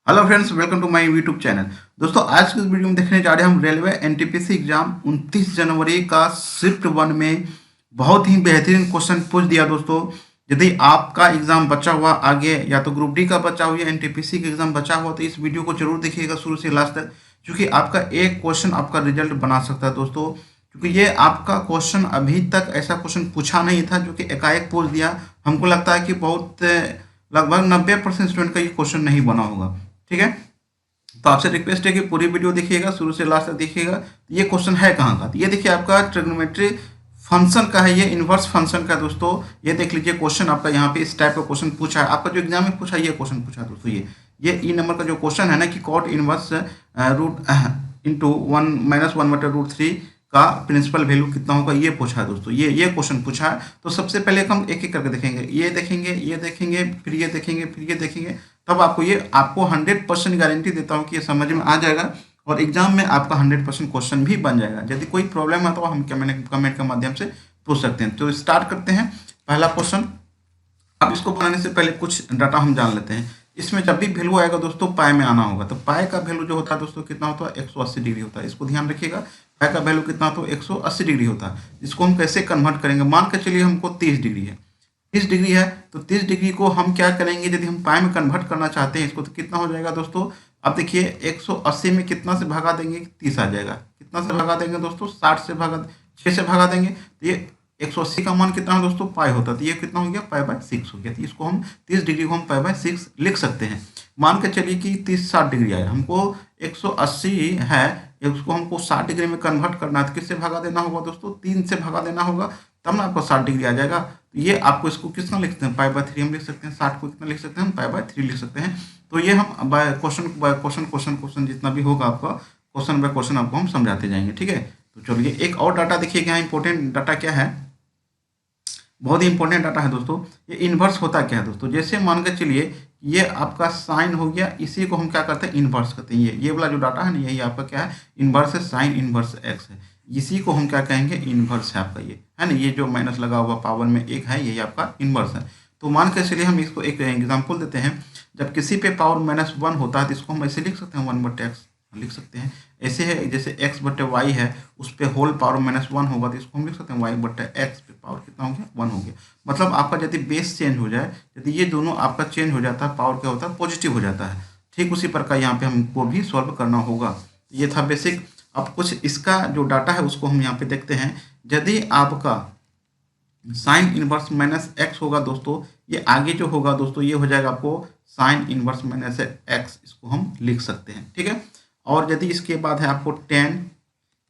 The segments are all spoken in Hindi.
Hello friends, welcome to my YouTube channel. दोस्तों, आज के इस वीडियो में देखने जा रहे हैं हम रेलवे एनटीपीसी एग्जाम 29 जनवरी का शिफ्ट 1 में बहुत ही बेहतरीन क्वेश्चन पूछ दिया। दोस्तों, यदि आपका एग्जाम बचा हुआ आगे या तो ग्रुप डी का बचा हुआ या एनटीपीसी का एग्जाम बचा हुआ तो इस वीडियो को जरूर देखिएगा शुरू से लास्ट तक, क्योंकि आपका एक क्वेश्चन आपका रिजल्ट बना सकता है। दोस्तों, क्योंकि ये आपका क्वेश्चन अभी तक ऐसा क्वेश्चन पूछा नहीं था जो कि एकाएक पूछ दिया। हमको लगता है कि बहुत लगभग 90% स्टूडेंट का ये क्वेश्चन नहीं बना होगा। ठीक है, तो आपसे रिक्वेस्ट है कि पूरी वीडियो देखिएगा शुरू से लास्ट तक देखिएगा। ये क्वेश्चन है कहाँ का, तो ये देखिए आपका ट्रिग्नोमेट्री फंक्शन का है, ये इन्वर्स फंक्शन का। दोस्तों, ये देख लीजिए क्वेश्चन आपका यहाँ पे इस टाइप का क्वेश्चन पूछा है। आपका जो एग्जाम में पूछा, ये क्वेश्चन पूछा है दोस्तों। ये ई नंबर का जो क्वेश्चन है ना कि कॉट इनवर्स रूट इंटू 1 - 1/√3 का प्रिंसिपल वैल्यू कितना होगा, ये पूछा है दोस्तों। ये क्वेश्चन पूछा है। तो सबसे पहले हम एक एक करके देखेंगे, ये देखेंगे, ये देखेंगे, फिर ये देखेंगे, फिर ये देखेंगे। तब आपको 100% गारंटी देता हूँ कि ये समझ में आ जाएगा और एग्जाम में आपका 100% क्वेश्चन भी बन जाएगा। यदि कोई प्रॉब्लम है तो हम कमेंट के माध्यम से पूछ सकते हैं। तो स्टार्ट करते हैं पहला क्वेश्चन। अब इसको बनाने से पहले कुछ डाटा हम जान लेते हैं। इसमें जब भी वैल्यू आएगा दोस्तों, पाई में आना होगा। तो पाई का वैल्यू जो होता है दोस्तों कितना होता है, 180 डिग्री होता है। इसको ध्यान रखिएगा, पाई का वैल्यू कितना होता है, 180 डिग्री होता है। इसको हम कैसे कन्वर्ट करेंगे, मान के चलिए हमको 30 डिग्री है। 30 डिग्री है तो 30 डिग्री को हम क्या करेंगे, यदि हम पाई में कन्वर्ट करना चाहते हैं इसको, तो कितना हो जाएगा दोस्तों। अब देखिए 180 में कितना से भगा देंगे, 30 आ जाएगा। कितना से भगा देंगे दोस्तों, 6 से भगा देंगे। तो ये 180 का मान कितना है दोस्तों, पाई होता है। तो ये कितना हो गया, पाई/6 हो गया। तो इसको हम 30 डिग्री को हम पाई/6 लिख सकते हैं। मान के चलिए कि 60 डिग्री आया, हमको 180 है, उसको हमको 60 डिग्री में कन्वर्ट करना है। तो किससे भगा देना होगा दोस्तों, 3 से भगा देना होगा, तब ना आपको 60 डिग्री आ जाएगा। तो ये आपको इसको कितना लिख सकते हैं, पाई/3 हम लिख सकते हैं। 60 को कितना लिख सकते हैं, हम पाई/3 लिख सकते हैं। तो ये हम क्वेश्चन जितना भी होगा आपका क्वेश्चन बाय क्वेश्चन आपको हम समझाते जाएंगे। ठीक है, तो चलिए एक और डाटा देखिए, यहाँ इंपॉर्टेंट डाटा क्या है, बहुत ही इंपॉर्टेंट डाटा है दोस्तों। ये इन्वर्स होता क्या है दोस्तों, जैसे मान के चलिए ये आपका साइन हो गया, इसी को हम क्या करते हैं, इन्वर्स करते हैं। ये वाला जो डाटा है ना, यही आपका क्या है, इन्वर्स है, साइन इन्वर्स एक्स है। इसी को हम क्या कहेंगे, इन्वर्स है आपका, ये है ना। ये जो माइनस लगा हुआ पावर में एक है, यही आपका इन्वर्स है। तो मान के चलिए हम इसको एक एग्जाम्पल देते हैं। जब किसी पे पावर -1 होता है तो इसको हम ऐसे लिख सकते हैं, 1/x लिख सकते हैं। ऐसे है जैसे x/y है, उस पर होल पावर -1 होगा तो इसको हम लिख सकते हैं y/x पे पावर कितना हो गया, 1 हो गया। मतलब आपका यदि बेस चेंज हो जाए, यदि ये दोनों आपका चेंज हो जाता है, पावर क्या होता है, पॉजिटिव हो जाता है। ठीक उसी प्रकार यहाँ पे हमको भी सॉल्व करना होगा। ये था बेसिक। अब कुछ इसका जो डाटा है उसको हम यहाँ पे देखते हैं। यदि आपका साइन इनवर्स -x होगा दोस्तों, ये आगे जो होगा दोस्तों, ये हो जाएगा आपको साइन इनवर्स -x, इसको हम लिख सकते हैं। ठीक है, और यदि इसके बाद है आपको टेन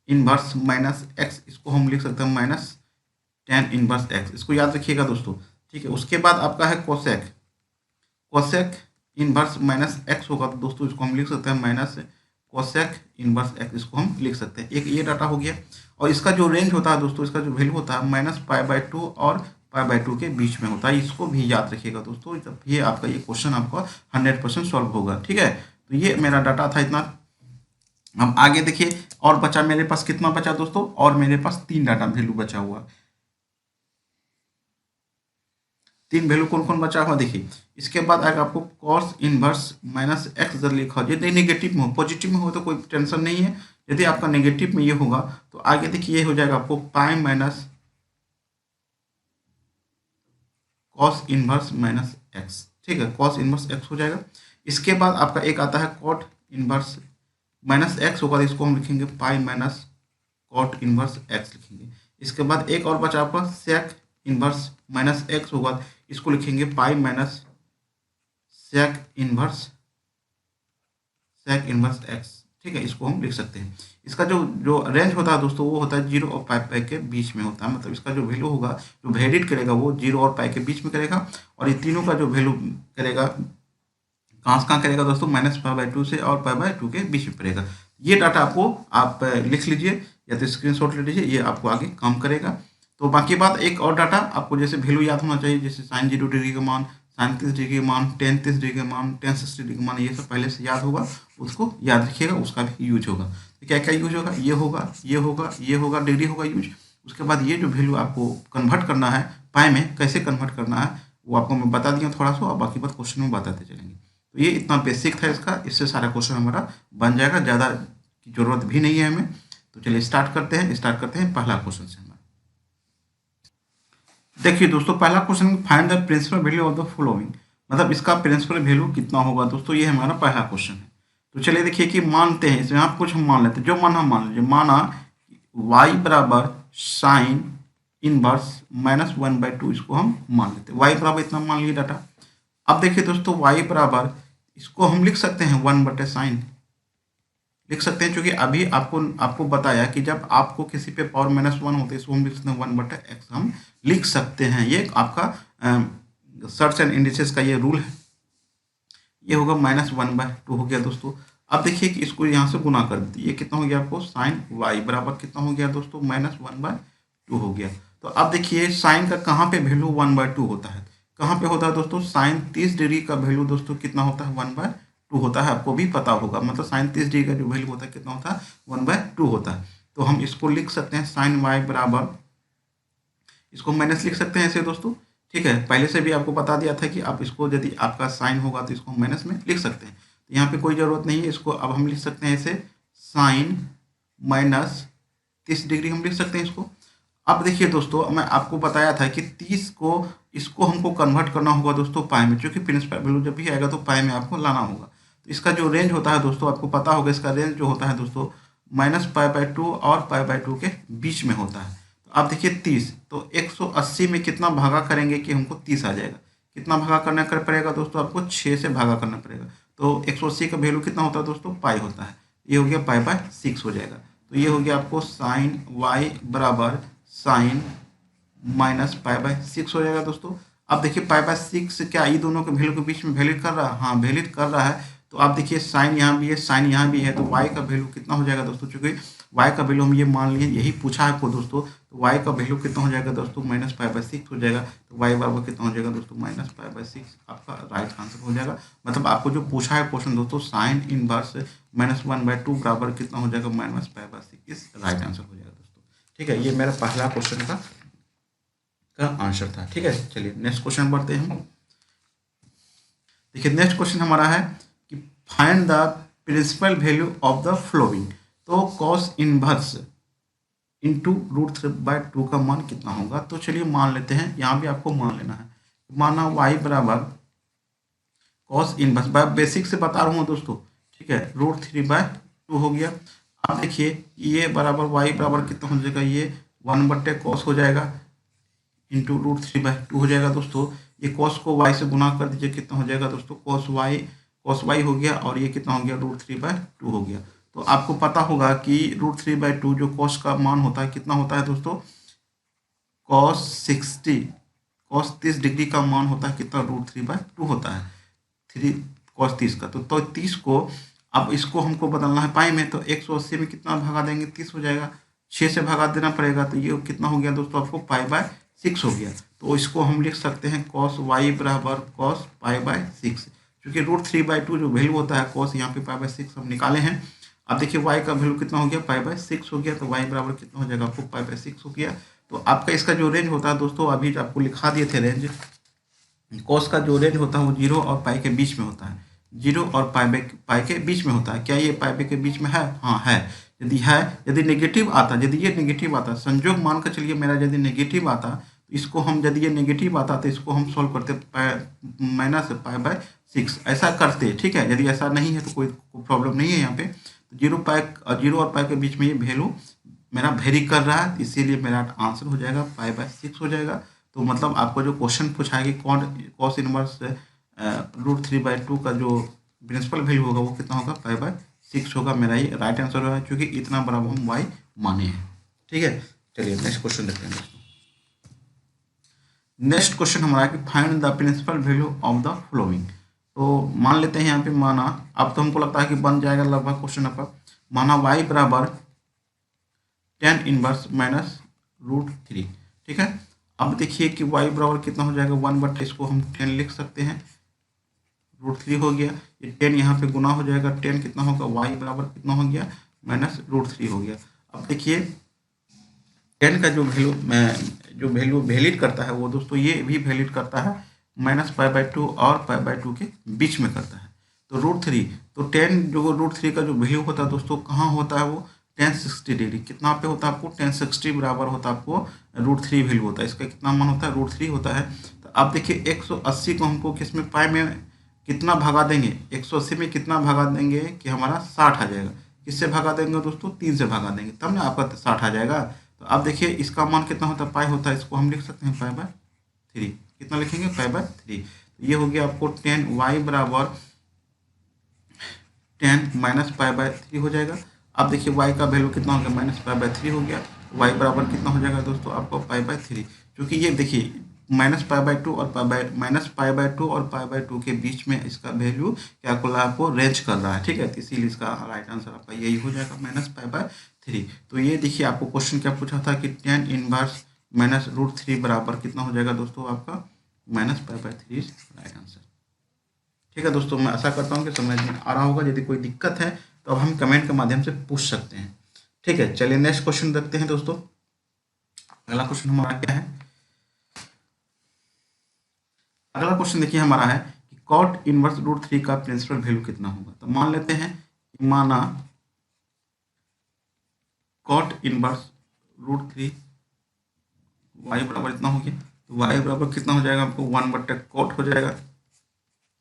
इनवर्स -x, इसको हम लिख सकते हैं -tan इनवर्स x, इसको याद रखिएगा दोस्तों। ठीक है, उसके बाद आपका है कोसेक, कोसेक इनवर्स -x होगा तो दोस्तों इसको हम लिख सकते हैं माइनस कोसेक इनवर्स x, इसको हम लिख सकते हैं। एक ये डाटा हो गया। और इसका जो रेंज होता है दोस्तों, इसका जो वैल्यू होता है -π/2 और π/2 के बीच में होता है। इसको भी याद रखिएगा दोस्तों, जब ये आपका ये क्वेश्चन आपका 100% सॉल्व होगा। ठीक है, तो ये मेरा डाटा था इतना। अब आगे देखिए, और बचा मेरे पास कितना बचा दोस्तों, और मेरे पास 3 डाटा वैल्यू बचा हुआ। 3 वैल्यू कौन कौन बचा हुआ देखिए। इसके बाद आएगा आपको कॉस इनवर्स -x जब लिखा हो, यदि नेगेटिव में हो, पॉजिटिव में हो तो कोई टेंशन नहीं है। यदि आपका नेगेटिव में ये होगा तो आगे देखिए ये हो जाएगा आपको pi minus cos inverse -x। ठीक है, कॉस इनवर्स x हो जाएगा। इसके बाद आपका एक आता है कॉट इनवर्स -x होगा, तो इसको हम लिखेंगे pi minus cot inverse x लिखेंगे। इसके बाद एक और बचा आपका सेक इनवर्स -x होगा, इसको लिखेंगे pi minus sec inverse x। ठीक है, इसको हम लिख सकते हैं। इसका जो जो रेंज होता है दोस्तों, वो होता है 0 और पाई के बीच में होता है। मतलब इसका जो वैल्यू होगा, जो वेरिएट करेगा वो 0 और पाई के बीच में करेगा। और ये तीनों का जो वैल्यू करेगा, कहाँ से कहाँ करेगा दोस्तों, -π/2 से और π/2 के बीच में पड़ेगा। ये डाटा आपको आप लिख लीजिए या तो स्क्रीनशॉट ले लीजिए, ये आपको आगे काम करेगा। तो बाकी बात, एक और डाटा आपको जैसे वैल्यू याद होना चाहिए, जैसे साइन 0 डिग्री का मान, साइन 30 डिग्री का मान, टेन 30 डिग्री का मान, टेन 60 डिग्री का मान, ये सब पहले से याद होगा, उसको याद रखिएगा, उसका भी यूज होगा। तो क्या क्या यूज होगा, ये होगा, ये होगा, ये होगा, डिग्री होगा यूज। उसके बाद ये जो वैल्यू आपको कन्वर्ट करना है पाई में, कैसे कन्वर्ट करना है वो आपको मैं बता दिया थोड़ा सा, और बाकी बात क्वेश्चन में बताते चलेंगे। तो ये इतना बेसिक था इसका, इससे सारा क्वेश्चन हमारा बन जाएगा, ज़्यादा की जरूरत भी नहीं है हमें। तो चलिए स्टार्ट करते हैं पहला क्वेश्चन से हमारा। देखिए दोस्तों, पहला question, find the principal value of the following, मतलब इसका प्रिंसिपल वैल्यू कितना होगा दोस्तों, ये हमारा पहला क्वेश्चन है। तो चलिए देखिए कि मानते हैं, इसमें आप कुछ हम मान लेते हैं, जो मान हम मान लीजिए, माना y बराबर साइन इनवर्स -1/2, इसको हम मान लेते हैं, y बराबर इतना मान लिए डाटा। अब देखिए दोस्तों, y बराबर, इसको हम लिख सकते हैं 1/sin, लिख सकते हैं, क्योंकि अभी आपको आपको बताया कि जब आपको किसी पे पावर -1 होते हैं, इसको हम लिख सकते हैं 1/x, हम लिख सकते हैं। ये आपका सर्च एंड इंडिसेस का ये रूल है। ये होगा -1/2 हो गया दोस्तों। अब देखिए कि इसको यहाँ से गुना कर दीजिए, ये कितना हो गया आपको, साइन y बराबर कितना हो गया दोस्तों, -1/2 हो गया। तो अब देखिए साइन का कहाँ पे वैल्यू 1/2 होता है, कहाँ पे होता है दोस्तों, साइन 30 डिग्री का वैल्यू दोस्तों कितना होता है, 1/2 होता है, आपको भी पता होगा, मतलब साइन 30 डिग्री का जो वैल्यू होता है कितना होता है, 1/2 होता है। तो हम इसको लिख सकते हैं साइन y बराबर, इसको माइनस लिख सकते हैं ऐसे दोस्तों, ठीक है। पहले से भी आपको बता दिया था कि आप इसको, यदि आपका साइन होगा तो इसको माइनस में लिख सकते हैं, तो यहाँ पे कोई ज़रूरत नहीं है, इसको अब हम लिख सकते हैं ऐसे, साइन -30 डिग्री हम लिख सकते हैं इसको। अब देखिए दोस्तों, मैं आपको बताया था कि 30 को, इसको हमको कन्वर्ट करना होगा दोस्तों पाई में, क्योंकि प्रिंसिपल वैल्यू जब भी आएगा तो पाई में आपको लाना होगा। तो इसका जो रेंज होता है दोस्तों, आपको पता होगा, इसका रेंज जो होता है दोस्तों -π/2 और π/2 के बीच में होता है। तो आप देखिए 30, तो 180 में कितना भागा करेंगे कि हमको 30 आ जाएगा, कितना भागा करना कर पड़ेगा दोस्तों, आपको 6 से भागा करना पड़ेगा। तो 180 का वैल्यू कितना होता है दोस्तों, पाई होता है, ये हो गया π/6 हो जाएगा। तो ये हो गया आपको साइन y बराबर साइन -π/6 हो जाएगा दोस्तों। अब देखिए π/6 क्या ये दोनों के वैल्यू के बीच में वैलिड कर रहा है, हाँ वैलिड कर रहा है। तो आप देखिए साइन यहाँ भी है, साइन यहाँ भी है, तो y का वैल्यू कितना हो जाएगा दोस्तों, चूंकि y का वैल्यू हम ये मान लिए, यही पूछा है आपको दोस्तों, तो y का वैल्यू कितना हो जाएगा दोस्तों, -π/6 हो जाएगा। तो y बराबर कितना हो जाएगा दोस्तों, -π/6 आपका राइट आंसर हो जाएगा। मतलब आपको जो पूछा है क्वेश्चन दोस्तों, साइन इनवर्स -1/2 बराबर कितना हो जाएगा, -π/6, इस राइट आंसर हो जाएगा दोस्तों, ठीक है। ये मेरा पहला क्वेश्चन का आंसर था, ठीक है। चलिए नेक्स्ट क्वेश्चन बढ़ते हैं हम। देखिए नेक्स्ट क्वेश्चन हमारा है कि find the principal value of the following, तो कॉस इनवर्स इंटू √3/2 का मान कितना होगा। तो चलिए मान लेते हैं, यहाँ भी आपको मान लेना है, माना y बराबर कॉस इनवर्स, बेसिक से बता रहा हूँ दोस्तों, ठीक है, √3/2 हो गया। अब देखिए ये बराबर y बराबर कितना हो जाएगा, ये 1/cos हो जाएगा इंटू √3/2 हो जाएगा दोस्तों। ये कॉस को y से गुना कर दीजिए, कितना हो जाएगा दोस्तों, cos y हो गया, और ये कितना हो गया, √3/2 हो गया। तो आपको पता होगा कि √3/2 जो कॉस का मान होता है कितना होता है दोस्तों, cos 30 डिग्री का मान होता है कितना, √3/2 होता है, 3 cos 30 का। तो 30 को, अब इसको हमको बदलना है पाई में, तो 180 में कितना भागा देंगे, 30 हो जाएगा, 6 से भगा देना पड़ेगा, तो ये कितना हो गया दोस्तों, आपको π/6 हो गया। तो इसको हम लिख सकते हैं cos y बराबर cos π/6, क्योंकि √3/2 जो वैल्यू होता है cos, यहाँ पे π/6 हम निकाले हैं। अब देखिए y का वैल्यू कितना हो गया, π/6 हो गया, तो y बराबर कितना हो जाएगा, आपको π/6 हो गया। तो आपका इसका जो रेंज होता है दोस्तों, अभी आपको लिखा दिए थे रेंज, कॉस का जो रेंज होता है वो 0 और पाई के बीच में होता है, 0 और पाई के बीच में होता है। क्या ये पाई के बीच में है, हाँ है। यदि नेगेटिव आता, यदि ये नेगेटिव आता, संजोग मान कर चलिए मेरा यदि नेगेटिव आता, तो इसको हम, यदि ये नेगेटिव आता तो इसको हम सॉल्व करते -π/6 ऐसा करते, ठीक है। यदि ऐसा नहीं है तो कोई प्रॉब्लम नहीं है यहाँ पे। तो 0 और पाई के बीच में ये वैल्यू मेरा वेरी कर रहा है, इसीलिए मेरा आंसर हो जाएगा π/6 हो जाएगा। तो मतलब आपको जो क्वेश्चन पूछा है कि कॉस इनवर्स √3/2 का जो प्रिंसिपल वैल्यू होगा वो कितना होगा, π/6 होगा। मेरा ये राइट आंसर होगा, क्योंकि इतना बराबर हम y माने हैं, ठीक है। चलिए नेक्स्ट क्वेश्चन देखते हैं। नेक्स्ट क्वेश्चन हमारा कि find the principal value of the following. तो मान लेते हैं यहाँ पे, माना, अब तो हमको लगता है कि बन जाएगा लगभग क्वेश्चन आपका, माना y बराबर tan इनवर्स -√3, ठीक है। अब देखिए कि y बराबर कितना हो जाएगा, 1/, इसको हम 10 लिख सकते हैं, √3 हो गया, ये 10 यहाँ पे गुना हो जाएगा, 10 कितना होगा, y बराबर कितना हो गया, -√3 हो गया। अब देखिए 10 का जो वैल्यू वैलिड करता है वो दोस्तों ये भी वैलिड करता है, -π/2 और π/2 के बीच में करता है। तो √3, तो टेन जो √3 का जो वैल्यू होता है दोस्तों कहाँ होता है वो 1060 डिग्री, कितना पे होता है आपको 1060 बराबर होता है आपको √3 वैल्यू होता है, इसका कितना मान होता है √3 होता है। तो आप देखिए 180 को हमको किस में पाई में कितना भगा देंगे, 180 में कितना भगा देंगे कि हमारा 60 आ जाएगा। किससे भगा देंगे दोस्तों 3 से भगा देंगे तब ना आपका 60 आ जाएगा। तो आप देखिए इसका मान कितना होता है पाई होता है, इसको हम लिख सकते हैं पाई/3, कितना लिखेंगे पाई/3। ये हो गया आपको 10y बराबर 10 माइनस पाई/3 हो जाएगा। अब देखिए y का वैल्यू कितना हो गया -पाई/3 हो गया, y बराबर कितना हो जाएगा दोस्तों आपको पाई/3, क्योंकि ये देखिए -पाई/2 और -पाई/2 और पाई/2 के बीच में इसका वैल्यू क्या कर रहा है आपको रेंज कर रहा है, ठीक है। तो इसीलिए इसका राइट आंसर आपका यही हो जाएगा -पाई/3। तो ये देखिए आपको क्वेश्चन क्या पूछा था कि tan इनवर्स -√3 बराबर कितना हो जाएगा दोस्तों आपका -पाई/3 राइट आंसर। ठीक है दोस्तों, मैं आशा करता हूँ कि समझ में आ रहा होगा। यदि कोई दिक्कत है तो अब हम कमेंट के माध्यम से पूछ सकते हैं। ठीक है, चलिए नेक्स्ट क्वेश्चन देखते हैं दोस्तों। अगला क्वेश्चन हमारा क्या है, अगला क्वेश्चन देखिए हमारा है कि कॉट इनवर्स √3 का प्रिंसिपल वैल्यू कितना होगा। तो मान लेते हैं कि माना कॉट इनवर्स √3 y बराबर इतना हो गया, तो y बराबर कितना हो जाएगा आपको 1/cot हो जाएगा,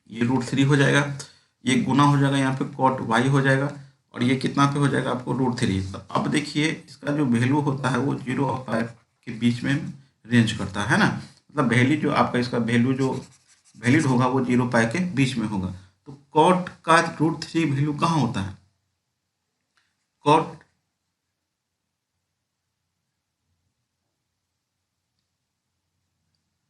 ये √3 हो जाएगा, ये गुना हो जाएगा यहाँ पे cot y हो जाएगा, और ये कितना पे हो जाएगा आपको √3। तो अब देखिए इसका जो वैल्यू होता है वो 0 और पाई के बीच में रेंज करता है ना, मतलब वैल्यू जो आपका इसका वैल्यू जो वैलिड होगा वो 0 पाई के बीच में होगा। तो कॉट का √3 वैल्यू कहाँ होता है, कॉट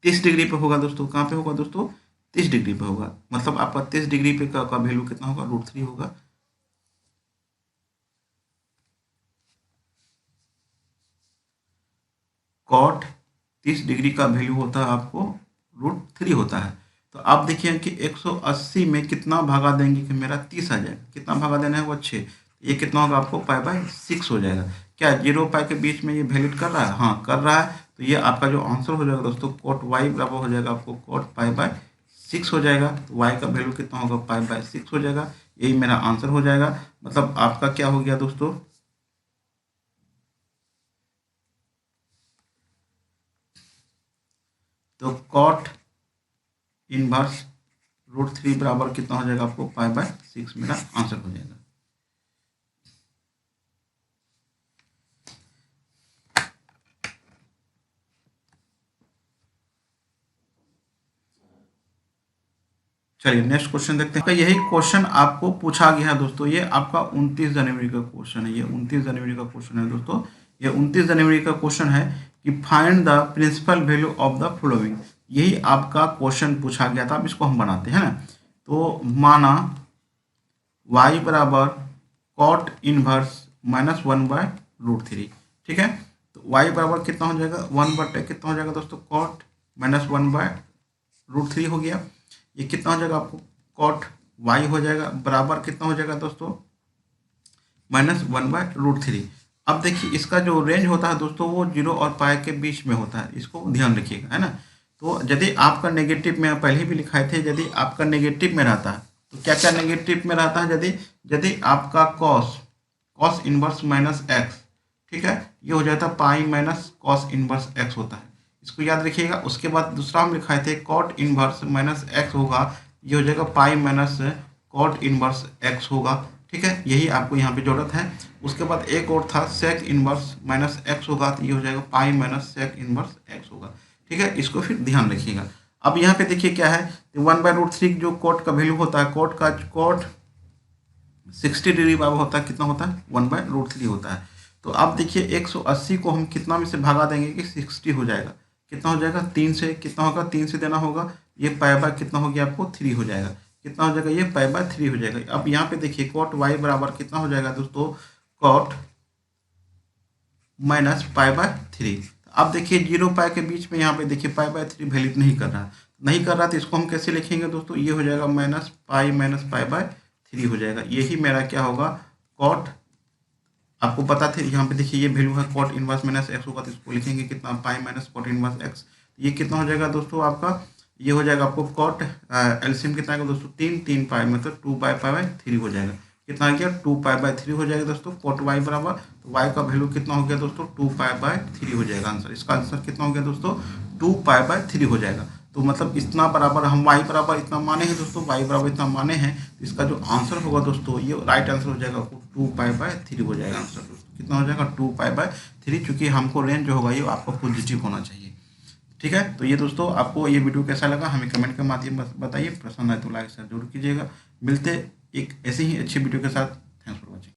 30 डिग्री पे होगा दोस्तों। कहाँ पे होगा दोस्तों 30 डिग्री पे होगा, मतलब आपका 30 डिग्री पे का वैल्यू कितना होगा √3 होगा। कॉट 30 डिग्री का वैल्यू होता है आपको √3 होता है। तो आप देखिए कि 180 में कितना भागा देंगे कि मेरा 30 आ जाएगा, कितना भागा देना है वो 6, ये कितना होगा आपको पाई/6 हो जाएगा। क्या 0 पाई के बीच में ये वैलिड कर रहा है, हाँ कर रहा है। तो ये आपका जो आंसर हो जाएगा दोस्तों कॉट y बराबर हो जाएगा आपको कॉट पाई/6 हो जाएगा। तो y का वैल्यू कितना होगा पाई/6 हो जाएगा, यही मेरा आंसर हो जाएगा। मतलब आपका क्या हो गया दोस्तों, तो कॉट इनवर्स √3 बराबर कितना हो जाएगा आपको पाई/6 मेरा आंसर हो जाएगा। चलिए नेक्स्ट क्वेश्चन देखते हैं। यही क्वेश्चन आपको पूछा गया है दोस्तों, ये आपका 29 जनवरी का क्वेश्चन है, ये 29 जनवरी का क्वेश्चन है दोस्तों, ये 29 जनवरी का क्वेश्चन है कि find the principal value of the following. यही आपका क्वेश्चन पूछा गया था, अब इसको हम बनाते हैं ना। तो माना y बराबर कॉट इनवर्स -1/√3, ठीक है। तो y बराबर कितना हो जाएगा 1 कितना हो जाएगा दोस्तों कॉट -1/√3 हो गया। ये कितना हो जाएगा आपको कॉट y हो जाएगा बराबर कितना हो जाएगा दोस्तों -1/√3। अब देखिए इसका जो रेंज होता है दोस्तों वो 0 और पाई के बीच में होता है, इसको ध्यान रखिएगा है ना। तो यदि आपका नेगेटिव में पहले भी लिखाए थे, यदि आपका नेगेटिव में रहता है तो क्या क्या नेगेटिव में रहता है, यदि यदि आपका कॉस इनवर्स -x, ठीक है, ये हो जाता है pi minus cos inverse x होता है, इसको याद रखिएगा। उसके बाद दूसरा हम लिखाए थे कॉट इनवर्स -x होगा, ये हो जाएगा pi minus cot inverse x होगा, ठीक है, यही आपको यहाँ पे जरूरत है। उसके बाद एक और था सेक इनवर्स -x होगा, तो ये हो जाएगा pi minus sec inverse x होगा, ठीक है, इसको फिर ध्यान रखिएगा। अब यहाँ पे देखिए क्या है 1/√3 जो कॉट का वैल्यू होता है, कॉट 60 डिग्री बराबर होता है, कितना होता है 1/√3 होता है। तो अब देखिए 180 को हम कितना में से भागा देंगे कि 60 हो जाएगा, कितना हो जाएगा 3 से, कितना होगा 3 से देना होगा, ये पाई कितना हो गया आपको 3 हो जाएगा, कितना हो जाएगा ये पाई/3 हो जाएगा। अब यहाँ पे देखिए कॉट y बराबर कितना हो जाएगा दोस्तों कॉट -पाई/3। अब देखिए 0 पाई के बीच में यहाँ पे देखिए पाई/3 वैलिड नहीं कर रहा, तो इसको हम कैसे लिखेंगे दोस्तों, ये हो जाएगा -पाई/3 हो जाएगा, यही मेरा क्या होगा कॉट, आपको पता थे यहाँ पे देखिए ये वैल्यू है कॉट इनवर्स -x होगा, तो इसको लिखेंगे कितना pi minus cot inverse x, ये कितना हो जाएगा दोस्तों आपका ये हो जाएगा आपको कॉट एलसीएम कितना आएगा दोस्तों 3 पाई मतलब 2 पाई/3 हो जाएगा। कितना आ गया 2 पाई/3 हो जाएगा दोस्तों कॉट वाई बराबर। तो वाई का वैल्यू कितना हो गया दोस्तों 2 पाई/3 हो जाएगा आंसर। इसका आंसर कितना हो गया दोस्तों 2 पाई/3 हो जाएगा। तो मतलब इतना बराबर हम वाई बराबर इतना माने हैं दोस्तों, वाई बराबर इतना माने हैं, तो इसका जो आंसर होगा दोस्तों ये राइट आंसर हो जाएगा 2 पाई/3 हो जाएगा आंसर दोस्तों। कितना हो जाएगा 2 पाई/3, चूंकि हमको रेंज जो होगा ये आपका पॉजिटिव होना चाहिए। ठीक है, तो ये दोस्तों आपको ये वीडियो कैसा लगा हमें कमेंट के माध्यम से बताइए। पसंद आए तो लाइक शेयर जरूर कीजिएगा। मिलते एक ऐसे ही अच्छी वीडियो के साथ।